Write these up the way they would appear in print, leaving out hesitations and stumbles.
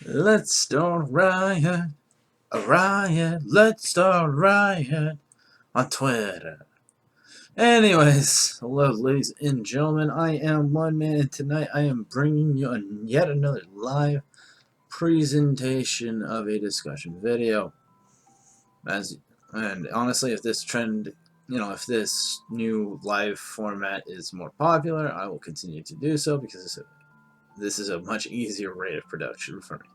Let's start a riot, let's start a riot on Twitter. Anyways, hello ladies and gentlemen, I am One Man, and tonight I am bringing you yet another live presentation of a discussion video. And honestly, if this trend, if this new live format is more popular, I will continue to do so because this is a much easier rate of production for me.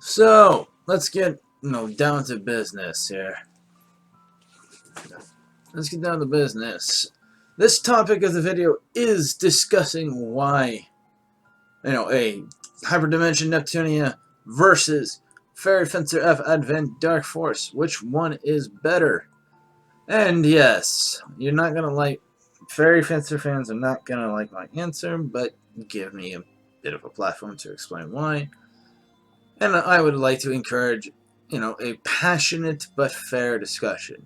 So let's get down to business here. Let's get down to business. This topic of the video is discussing why, a Hyperdimension Neptunia versus Fairy Fencer F Advent Dark Force. Which one is better? And yes, you're not gonna like Fairy Fencer fans are not gonna like my answer, but give me a bit of a platform to explain why. And I would like to encourage, a passionate but fair discussion.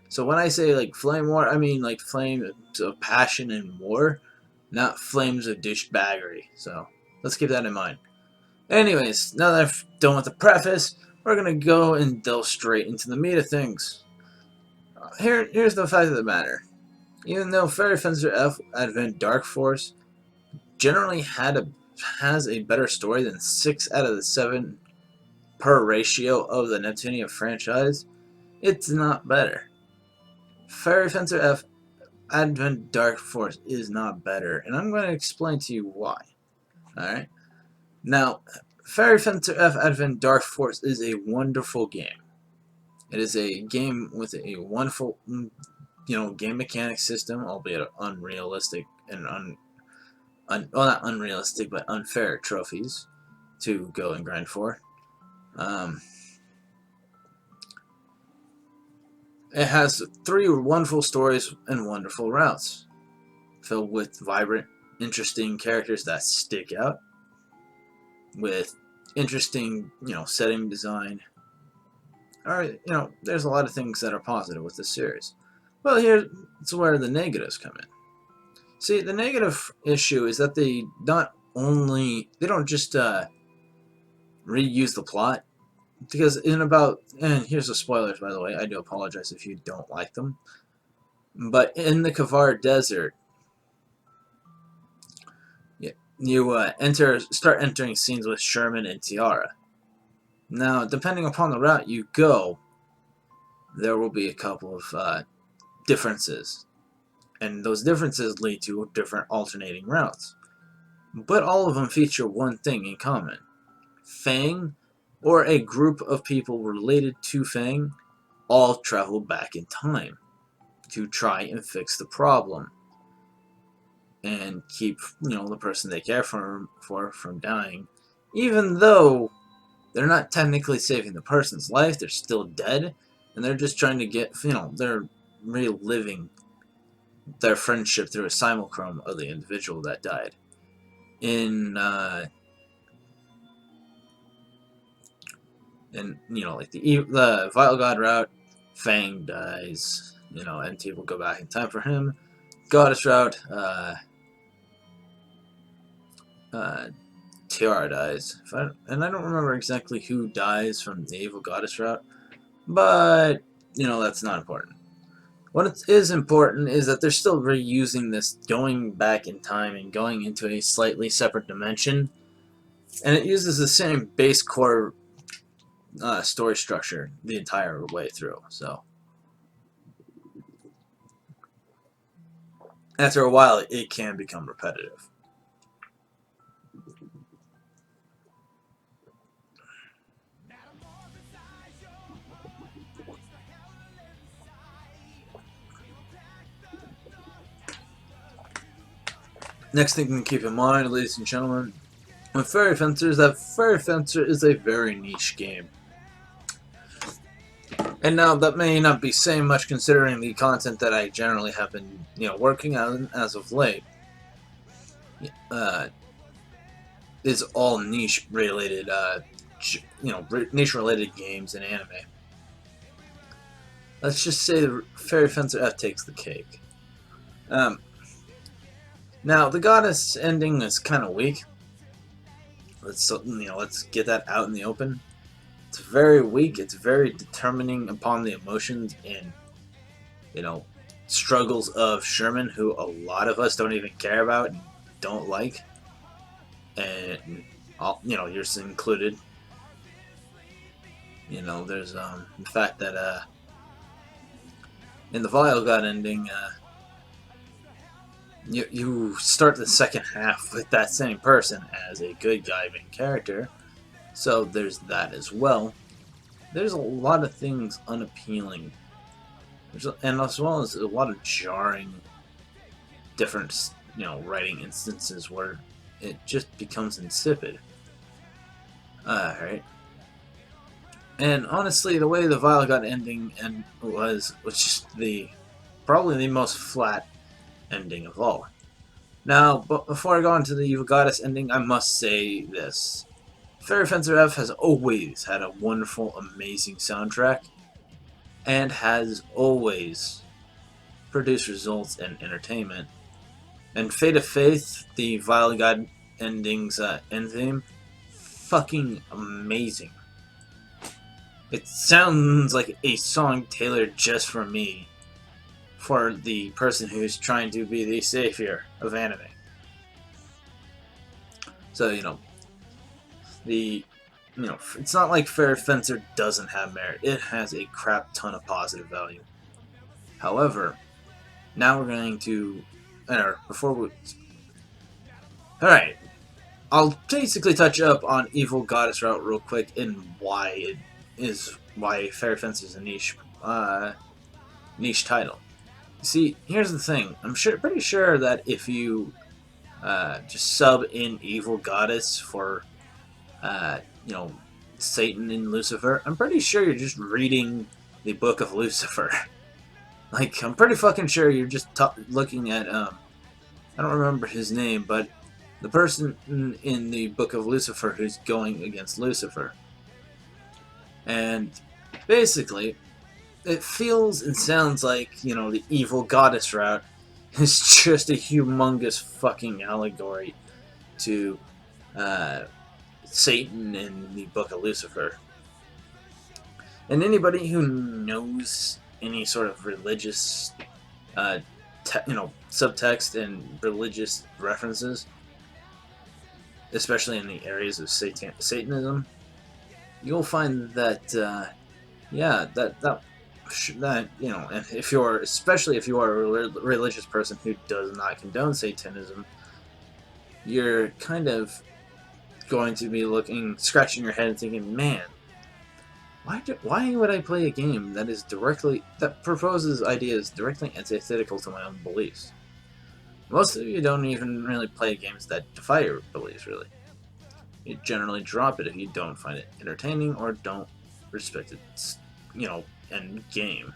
So when I say like flame war, I mean like flames of passion and war, not flames of douchebaggery. So let's keep that in mind. Anyways, now that I've done with the preface, we're gonna go and delve straight into the meat of things. Here's the fact of the matter. Even though Fairy Fencer F Advent Dark Force generally has a better story than 6 out of the 7 per ratio of the Neptunia franchise, it's not better. Fairy Fencer F Advent Dark Force is not better, and I'm going to explain to you why. Alright? Now, Fairy Fencer F Advent Dark Force is a wonderful game. It is a game with a wonderful, game mechanic system, albeit unrealistic and well, not unrealistic, but unfair trophies to go and grind for. It has 3 wonderful stories and wonderful routes, filled with vibrant, interesting characters that stick out, with interesting, setting design. Alright, there's a lot of things that are positive with this series. Well, here's where the negatives come in. See, the negative issue is that they don't just reuse the plot, because and here's the spoilers, by the way, I do apologize if you don't like them, but in the Kavar Desert, you start entering scenes with Sherman and Tiara. Now, depending upon the route you go, there will be a couple of differences, and those differences lead to different alternating routes. But all of them feature one thing in common. Fang, or a group of people related to Fang, all travel back in time to try and fix the problem and keep, the person they care for from dying. Even though they're not technically saving the person's life, they're still dead, and they're just trying to get, they're reliving their friendship through a simulacrum of the individual that died. Like the Vital God route, Fang dies, MT will go back in time for him. Goddess route, Tiara dies. And I don't remember exactly who dies from the Evil Goddess route, but, that's not important. What is important is that they're still reusing this going back in time and going into a slightly separate dimension, and it uses the same base core story structure the entire way through. So after a while, it can become repetitive. Next thing to keep in mind, ladies and gentlemen, with Fairy Fencer is that Fairy Fencer is a very niche game. And now that may not be saying much considering the content that I generally have been, working on as of late. Is all niche related, niche related games and anime. Let's just say the Fairy Fencer F takes the cake. Now the Goddess ending is kind of weak. let's get that out in the open. It's very weak. It's very determining upon the emotions and struggles of Sherman, who a lot of us don't even care about and don't like, and yours included. There's the fact that in the Vile God ending, you start the second half with that same person as a good guy main character, so there's that as well. There's a lot of things unappealing, and as well as a lot of jarring, different writing instances where it just becomes insipid. Right. And honestly, the way the Vile God ending was just probably the most flat ending of all. Now, but before I go on to the Evil Goddess ending, I must say this. Fairy Fencer F has always had a wonderful, amazing soundtrack, and has always produced results and entertainment. And Fate of Faith, the Vile God ending's end theme, fucking amazing. It sounds like a song tailored just for me, for the person who's trying to be the savior of anime. So, it's not like Fairy Fencer doesn't have merit. It has a crap ton of positive value. However, now we're going to, alright, I'll basically touch up on Evil Goddess Route real quick and why Fairy Fencer is a niche title. You see, here's the thing. I'm pretty sure that if you just sub in Evil Goddess for Satan and Lucifer, I'm pretty sure you're just reading the Book of Lucifer. Like, I'm pretty fucking sure you're just looking at I don't remember his name, but the person in the Book of Lucifer who's going against Lucifer. And basically, it feels and sounds like, the Evil Goddess route is just a humongous fucking allegory to Satan in the Book of Lucifer. And anybody who knows any sort of religious subtext and religious references, especially in the areas of Satanism, you'll find that and especially if you are a religious person who does not condone Satanism, you're kind of going to be scratching your head and thinking, man, why would I play a game that proposes ideas directly antithetical to my own beliefs? Most of you don't even really play games that defy your beliefs, really. You generally drop it if you don't find it entertaining or don't respect its, end game.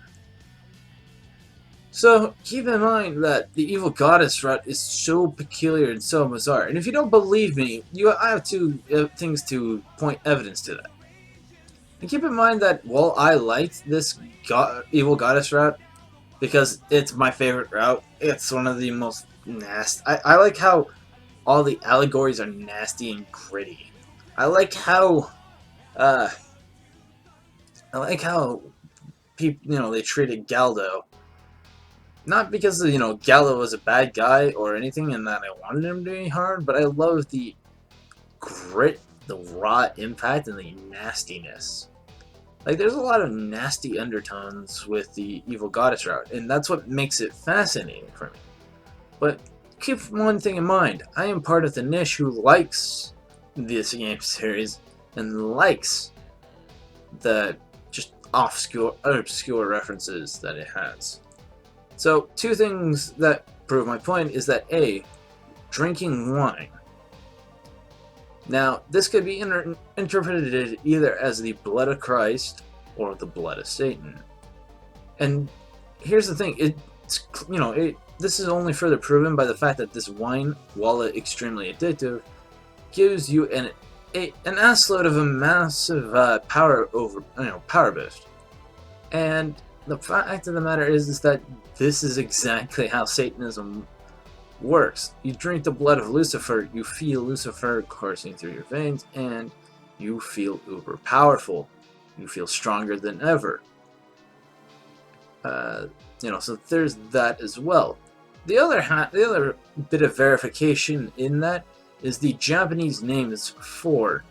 So keep in mind that the Evil Goddess route is so peculiar and so bizarre. And if you don't believe me, I have two things to point evidence to that. And keep in mind that while I liked this Evil Goddess route, because it's my favorite route, it's one of the most nasty. I like how all the allegories are nasty and gritty. I like how people, they treated Galdo. Not because Galdo was a bad guy or anything and that I wanted him to be hard, but I love the grit, the raw impact, and the nastiness. Like, there's a lot of nasty undertones with the Evil Goddess route, and that's what makes it fascinating for me. But keep one thing in mind, I am part of the niche who likes this game series and likes the just obscure references that it has. So, two things that prove my point is that A, drinking wine. Now, this could be interpreted either as the blood of Christ or the blood of Satan. And here's the thing, this is only further proven by the fact that this wine, while extremely addictive, gives you an assload of a massive power boost. And the fact of the matter is that this is exactly how Satanism works. You drink the blood of Lucifer, you feel Lucifer coursing through your veins, and you feel uber powerful. You feel stronger than ever. So there's that as well. The other bit of verification in that is the Japanese names for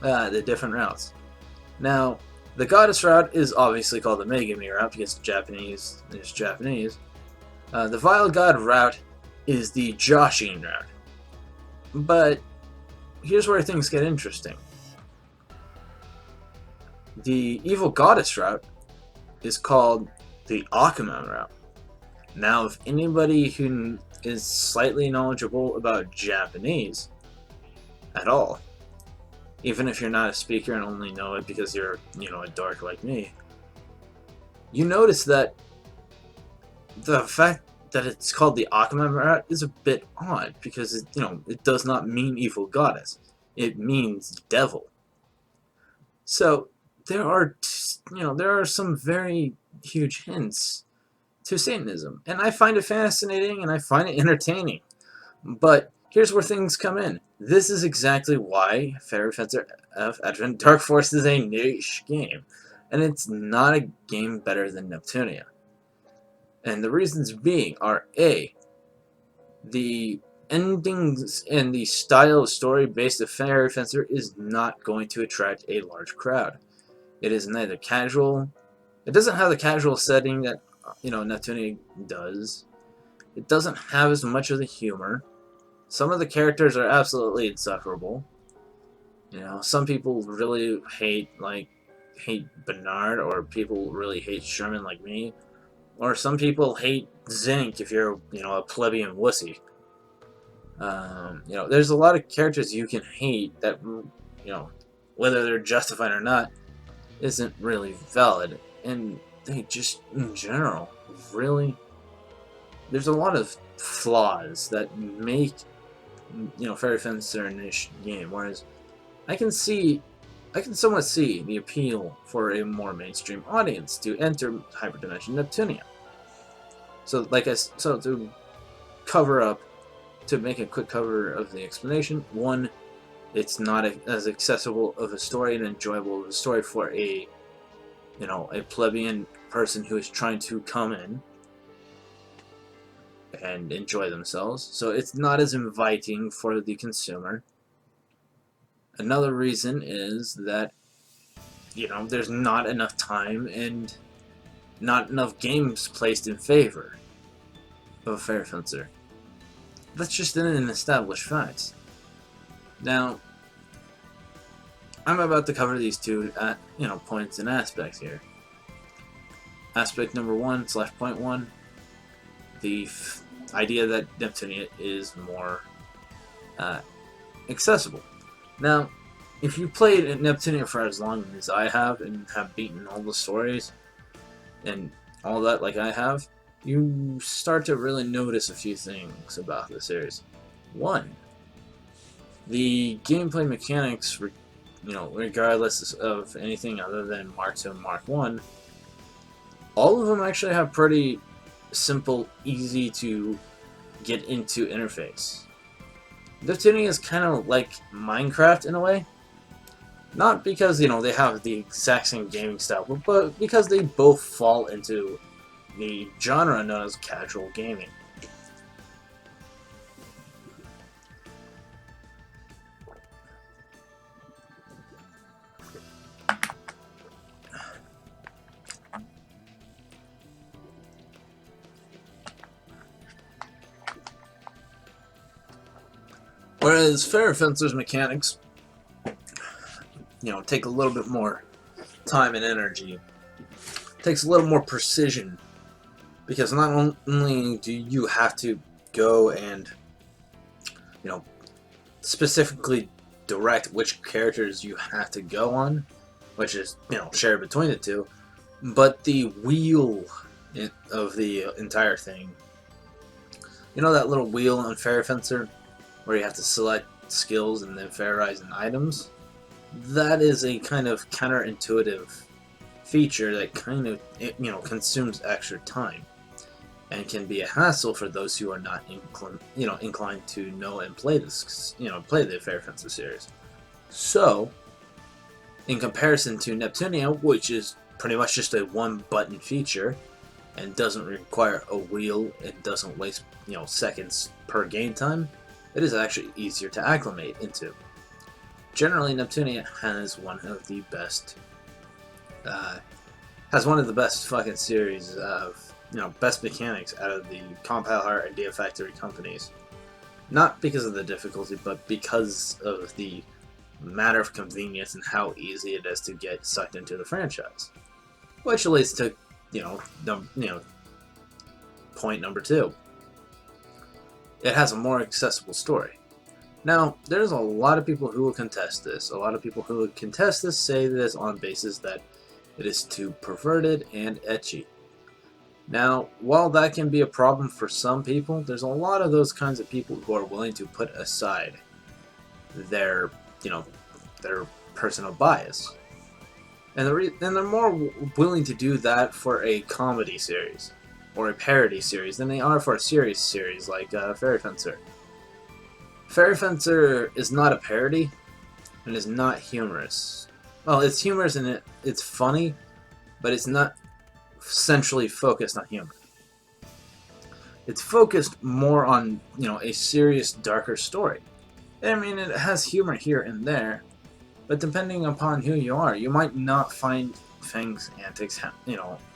the different routes. Now, the goddess route is obviously called the Megami route because Japanese is Japanese. The vile god route is the Joshin route. But here's where things get interesting. The evil goddess route is called the Akuma route. Now, if anybody who is slightly knowledgeable about Japanese at all, even if you're not a speaker and only know it because you're, a dork like me, you notice that the fact that it's called the Akuma route is a bit odd because it does not mean evil goddess. It means devil. So there are some very huge hints to Satanism, and I find it fascinating and I find it entertaining. But here's where things come in. This is exactly why Fairy Fencer F Advent Dark Force is a niche game, and it's not a game better than Neptunia. And the reasons being are A, the endings and the style of story based on Fairy Fencer is not going to attract a large crowd. It is neither casual. It doesn't have the casual setting that Neptunia does. It doesn't have as much of the humor. Some of the characters are absolutely insufferable. Some people really hate Bernard, or people really hate Sherman like me, or some people hate Zinc if you're a plebeian wussy. There's a lot of characters you can hate that whether they're justified or not isn't really valid, and they just in general really, there's a lot of flaws that make Fairy Fencer a niche game, whereas I can somewhat see the appeal for a more mainstream audience to enter Hyperdimension Neptunia. So to make a quick cover of the explanation, one, it's not as accessible of a story and enjoyable of a story for a plebeian person who is trying to come in and enjoy themselves. So it's not as inviting for the consumer. Another reason is that there's not enough time and not enough games placed in favor of Fairy Fencer. That's just an established fact. Now, I'm about to cover these two points and aspects here. Aspect number 1 / point 1, the idea that Neptunia is more accessible. Now, if you played Neptunia for as long as I have and have beaten all the stories and all that like I have, you start to really notice a few things about the series. One, the gameplay mechanics, regardless of anything other than Mark II and Mark I, all of them actually have pretty simple, easy to get into interface. Neptunia is kind of like Minecraft in a way. Not because, they have the exact same gaming style, but because they both fall into the genre known as casual gaming. Whereas Fairy Fencer's mechanics, take a little bit more time and energy. Takes a little more precision, because not only do you have to go and, specifically direct which characters you have to go on, which is, shared between the two, but the wheel of the entire thing. That little wheel on Fairy Fencer, where you have to select skills and then fairize and items? That is a kind of counterintuitive feature that kind of, consumes extra time. and can be a hassle for those who are not inclined to know and play this, play the Fairy Fencer series. So, in comparison to Neptunia, which is pretty much just a one-button feature and doesn't require a wheel and doesn't waste seconds per game time, it is actually easier to acclimate into. Generally, Neptunia has one of the best fucking series of best mechanics out of the Compile Heart Idea Factory companies. Not because of the difficulty, but because of the matter of convenience and how easy it is to get sucked into the franchise. Which leads to, point number 2. It has a more accessible story. Now, there's a lot of people who will contest this. A lot of people who will contest this say this on basis that it is too perverted and ecchi. Now, while that can be a problem for some people, there's a lot of those kinds of people who are willing to put aside their personal bias. And they're more willing to do that for a comedy series or a parody series than they are for a serious series like Fairy Fencer. Fairy Fencer is not a parody and is not humorous. Well, it's humorous and it's funny, but it's not centrally focused on humor. It's focused more on, a serious, darker story. I mean, it has humor here and there, but depending upon who you are, you might not find Fang's antics,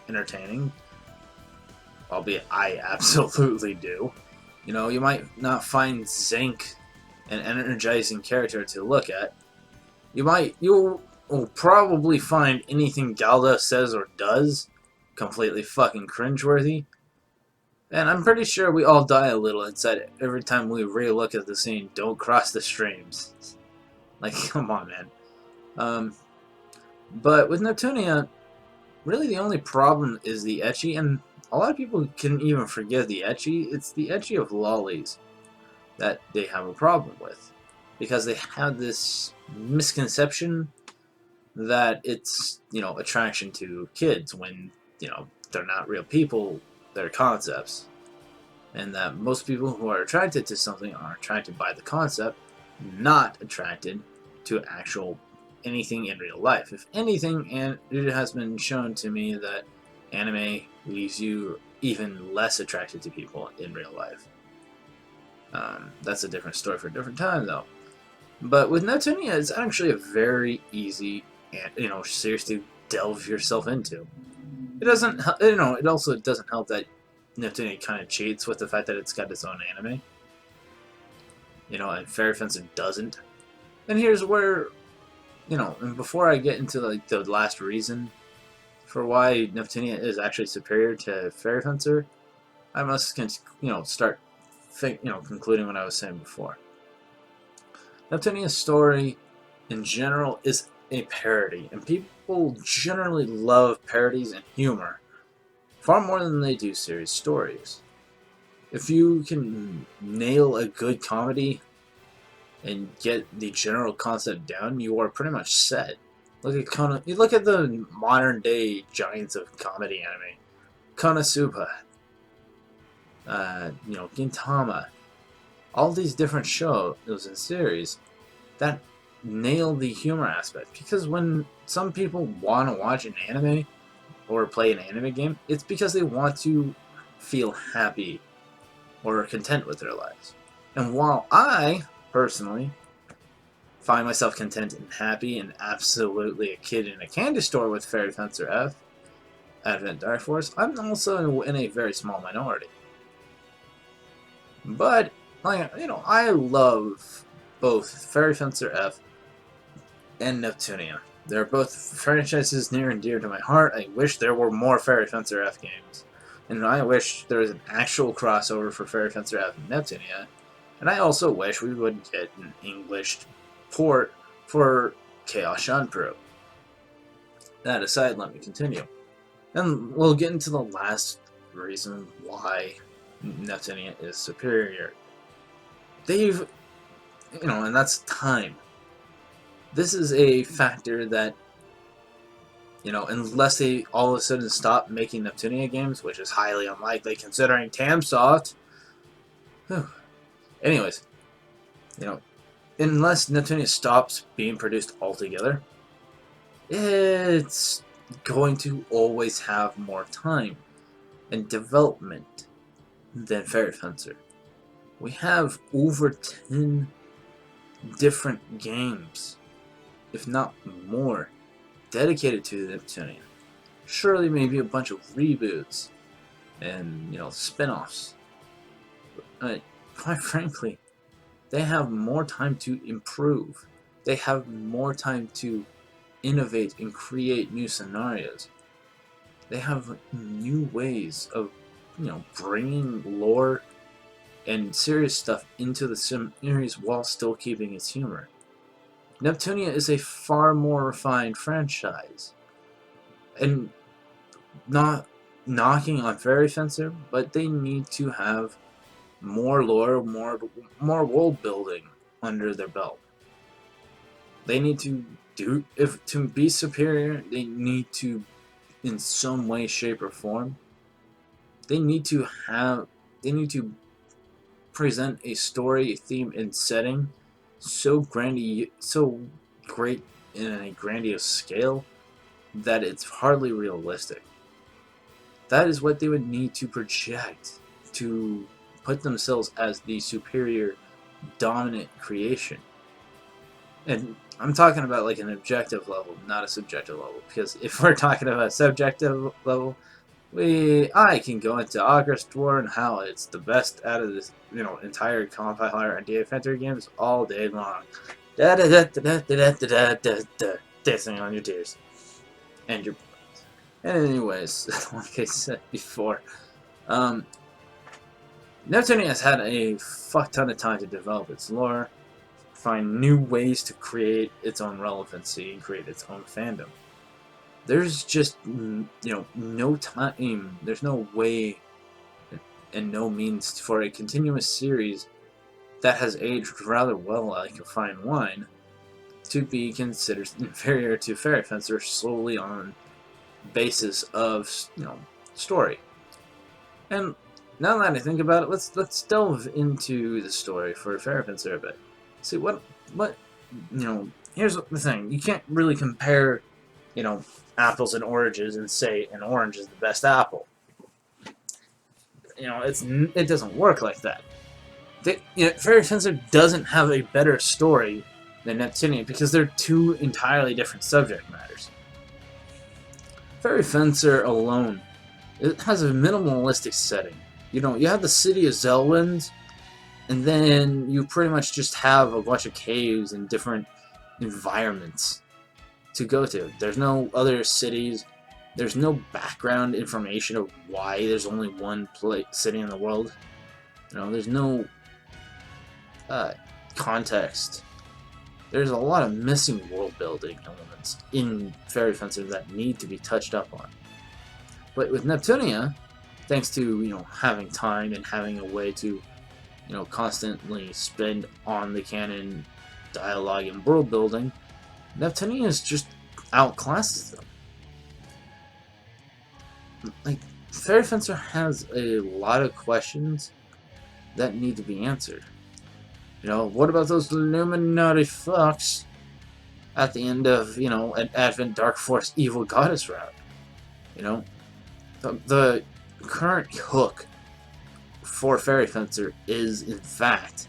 entertaining. Albeit I absolutely do. You might not find Zinc an energizing character to look at. You will probably find anything Galda says or does completely fucking cringeworthy. And I'm pretty sure we all die a little inside every time we re-look at the scene, "Don't cross the streams." Like, come on, man. But with Neptunia, really the only problem is the ecchi, and a lot of people can even forgive the ecchi. It's the ecchi of lollies that they have a problem with. Because they have this misconception that it's, attraction to kids when, they're not real people, they're concepts. And that most people who are attracted to something are attracted by the concept, not attracted to actual anything in real life. If anything, and it has been shown to me that anime leaves you even less attracted to people in real life. That's a different story for a different time, though. But with Neptunia, it's actually a very easy and series to delve yourself into. It doesn't, it also doesn't help that Neptunia kind of cheats with the fact that it's got its own anime. And Fairy Fencer doesn't. And here's where, and before I get into the last reason for why Neptunia is actually superior to Fairy Fencer, I must, start concluding what I was saying before. Neptunia's story, in general, is a parody, and people generally love parodies and humor far more than they do serious stories. If you can nail a good comedy and get the general concept down, you are pretty much set. Look at the modern day giants of comedy anime, Konosuba, Gintama, all these different shows and series that nail the humor aspect. Because when some people want to watch an anime or play an anime game, it's because they want to feel happy or content with their lives. And while I, personally, find myself content and happy and absolutely a kid in a candy store with Fairy Fencer F, Advent Dark Force, I'm also in a very small minority. But, I love both Fairy Fencer F and Neptunia. They're both franchises near and dear to my heart. I wish there were more Fairy Fencer F games. And I wish there was an actual crossover for Fairy Fencer F and Neptunia. And I also wish we would get an English port for Chaos Shunpro. That aside, let me continue. And we'll get into the last reason why Neptunia is superior. And that's time. This is a factor that You know, unless they all of a sudden stop making Neptunia games, which is highly unlikely considering Tamsoft. Whew. Anyways, you know, unless Neptunia stops being produced altogether, it's going to always have more time and development than Fairy Fencer. We have over 10 different games, if not more, dedicated to Neptunia. Surely maybe a bunch of reboots and, you know, spin-offs. But quite frankly, they have more time to improve. They have more time to innovate and create new scenarios. They have new ways of, you know, bringing lore and serious stuff into the series while still keeping its humor. Neptunia is a far more refined franchise. And not knocking on Fairy Fencer, but they need to have more lore, more world building under their belt. They need to to be superior, they need to, in some way, shape, or form, they need to present a story, a theme, and setting so great in a grandiose scale that it's hardly realistic. That is what they would need to project to put themselves as the superior, dominant creation. And I'm talking about like an objective level, not a subjective level. Because if we're talking about a subjective level, I can go into August War and how it's the best out of this, you know, entire compiler and DA Fencer games all day long. Da da da da da da da da da, dancing on your tears and your. Anyways, like I said before, Neptunia has had a fuck ton of time to develop its lore, find new ways to create its own relevancy, and create its own fandom. There's just, you know, no time, there's no way and no means for a continuous series that has aged rather well like a fine wine to be considered inferior to Fairy Fencer solely on basis of, you know, story. And now that I think about it, let's delve into the story for Fairy Fencer a bit. See what you know. Here's the thing: you can't really compare, you know, apples and oranges and say an orange is the best apple. You know, it doesn't work like that. You know, Fairy Fencer doesn't have a better story than Neptunia because they're two entirely different subject matters. Fairy Fencer alone, it has a minimalistic setting. You know, you have the city of Zelwind, and then you pretty much just have a bunch of caves and different environments to go to. There's no other cities. There's no background information of why there's only one city in the world. You know, there's no context. There's a lot of missing world building elements in Fairy Fencer that need to be touched up on. But with Neptunia, thanks to, you know, having time and having a way to, you know, constantly spend on the canon dialogue and world building, Neptunia just outclasses them. Like, Fairy Fencer has a lot of questions that need to be answered. You know, what about those Illuminati fucks at the end of, you know, an Advent Dark Force Evil Goddess route? You know, the current hook for Fairy Fencer is in fact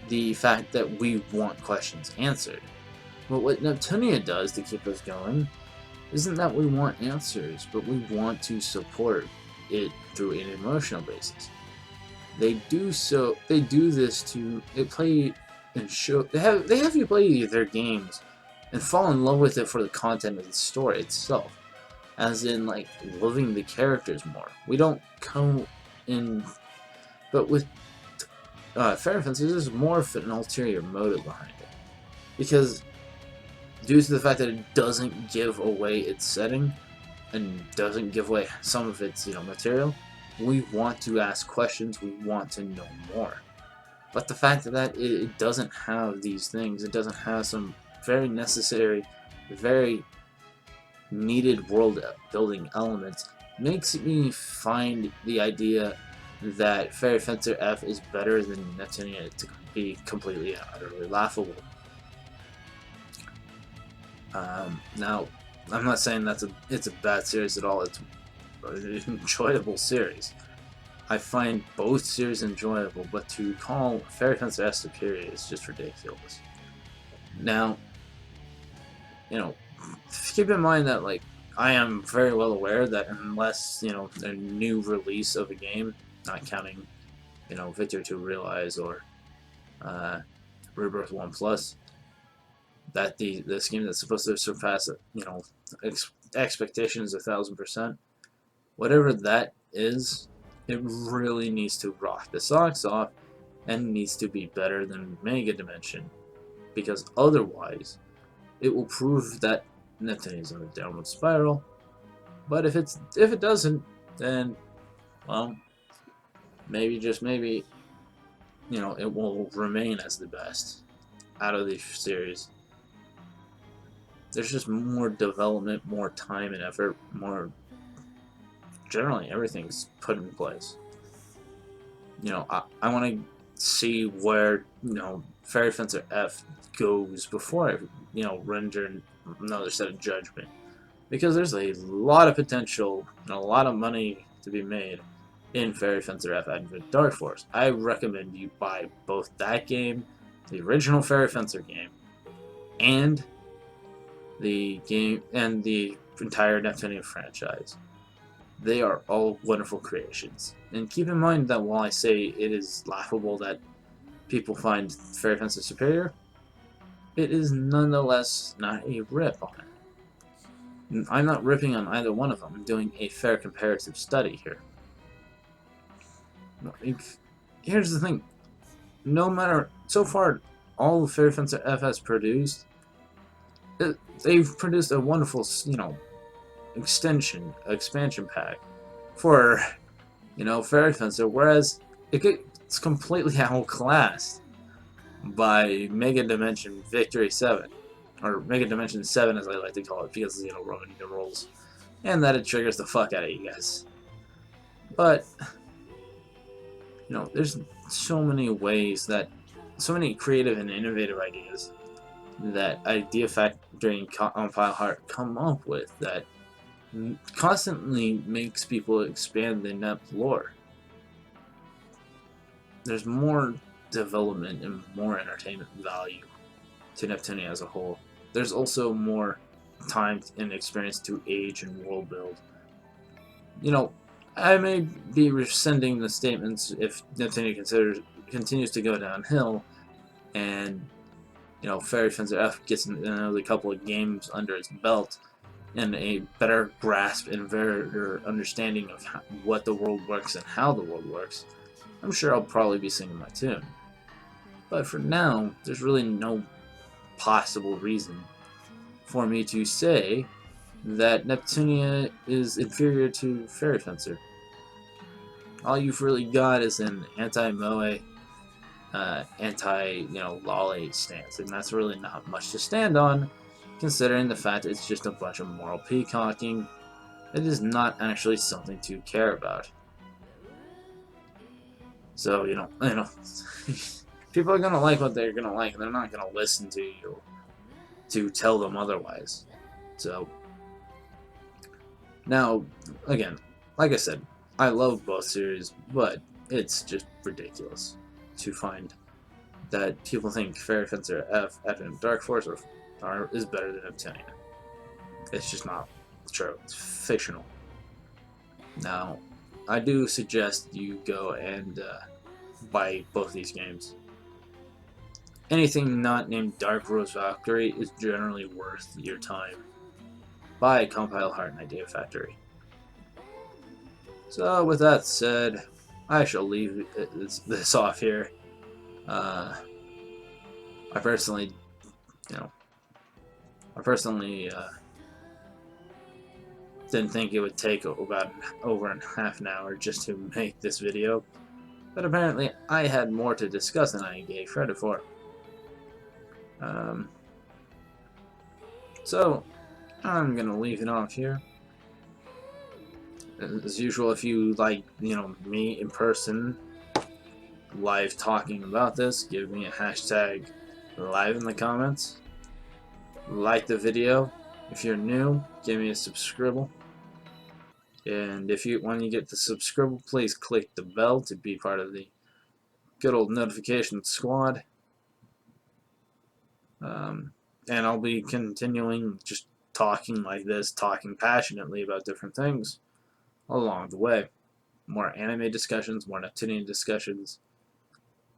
the fact that we want questions answered. But what Neptunia does to keep us going isn't that we want answers, but we want to support it through an emotional basis. They do this to play and show. They have you play their games and fall in love with it for the content of the story itself, as in like loving the characters more. We don't come in, but with Fairy Fencer, there's more of an ulterior motive behind it, because due to the fact that it doesn't give away its setting and doesn't give away some of its, you know, material, we want to ask questions. We want to know more. But the fact that it doesn't have these things, it doesn't have some very necessary, very needed world building elements, makes me find the idea that Fairy Fencer F is better than Neptunia to be completely and utterly laughable. Now, I'm not saying it's a bad series at all. It's an enjoyable series. I find both series enjoyable, but to call Fairy Fencer F superior is just ridiculous. Now, keep in mind that, like, I am very well aware that unless, a new release of a game, not counting, Victory 2 Realize or Rebirth 1 Plus, that this game that's supposed to surpass, expectations 1,000%, whatever that is, it really needs to rock the socks off and needs to be better than Mega Dimension, because otherwise it will prove that Neptunia is on a downward spiral. But if it doesn't, then, well, maybe, just maybe, it will remain as the best out of the series. There's just more development, more time and effort, more, generally everything's put in place. I want to see where, Fairy Fencer F goes before I, render another set of judgment. Because there's a lot of potential and a lot of money to be made in Fairy Fencer F Advent Dark Force. I recommend you buy both that game, the original Fairy Fencer game, and the entire Neptunia franchise. They are all wonderful creations. And keep in mind that while I say it is laughable that people find Fairy Fencer superior, it is nonetheless not a rip on it. I'm not ripping on either one of them. I'm doing a fair comparative study here. Here's the thing. No matter, so far, all the Fairy Fencer F has produced, they've produced a wonderful, expansion pack for, Fairy Fencer, whereas it gets completely outclassed by Mega Dimension Victory 7. Or Mega Dimension 7, as I like to call it, because, Roman numerals, and that it triggers the fuck out of you guys. But, there's so many ways so many creative and innovative ideas that Idea Factory and Compile Heart come up with that constantly makes people expand the Nep lore. There's more development and more entertainment value to Neptunia as a whole. There's also more time and experience to age and world build. I may be rescinding the statements if Neptunia continues to go downhill, and Fairy Fencer F gets another couple of games under its belt and a better grasp and better understanding of what the world works and how the world works. I'm sure I'll probably be singing my tune. But for now, there's really no possible reason for me to say that Neptunia is inferior to Fairy Fencer. All you've really got is an anti-moe, anti-lolly stance, and that's really not much to stand on, considering the fact it's just a bunch of moral peacocking. It is not actually something to care about. So, people are gonna like what they're gonna like, and they're not gonna listen to you to tell them otherwise. So, now, again, like I said, I love both series, but it's just ridiculous to find that people think Fairy Fencer F Advent Dark Force is better than Neptunia. It's just not true. It's fictional. Now, I do suggest you go and buy both these games. Anything not named Dark Rose Valkyrie is generally worth your time. Buy Compile Heart and Idea Factory. So, with that said, I shall leave this off here. I personally didn't think it would take about over half an hour just to make this video. but apparently I had more to discuss than I gave credit for. So I'm gonna leave it off here. As usual, if you like, me in person, live talking about this, give me a hashtag live in the comments. Like the video. If you're new, give me a subscribe. And when you get the subscribe, please click the bell to be part of the good old notification squad. And I'll be continuing just talking like this, talking passionately about different things along the way. More anime discussions, more Neptunian discussions.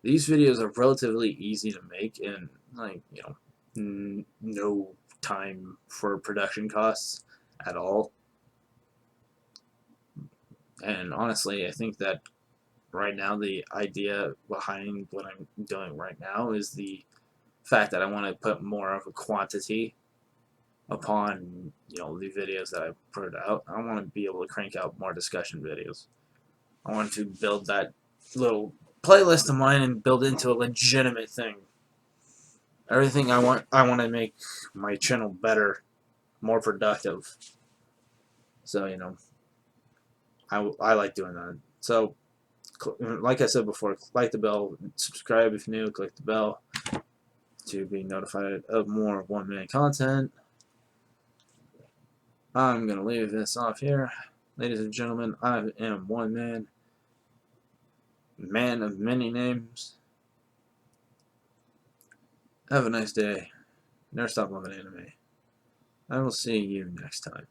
These videos are relatively easy to make and, no time for production costs at all. And honestly, I think that right now the idea behind what I'm doing right now is the fact that I want to put more of a quantity upon the videos that I put out. I want to be able to crank out more discussion videos. I want to build that little playlist of mine and build it into a legitimate thing. Everything I want to make my channel better, more productive. So I like doing that. So like I said before, like the bell, subscribe if you're new, click the bell to be notified of more one-man content. I'm going to leave this off here. Ladies and gentlemen, I am one man, man of many names. Have a nice day. Never stop loving anime. I will see you next time.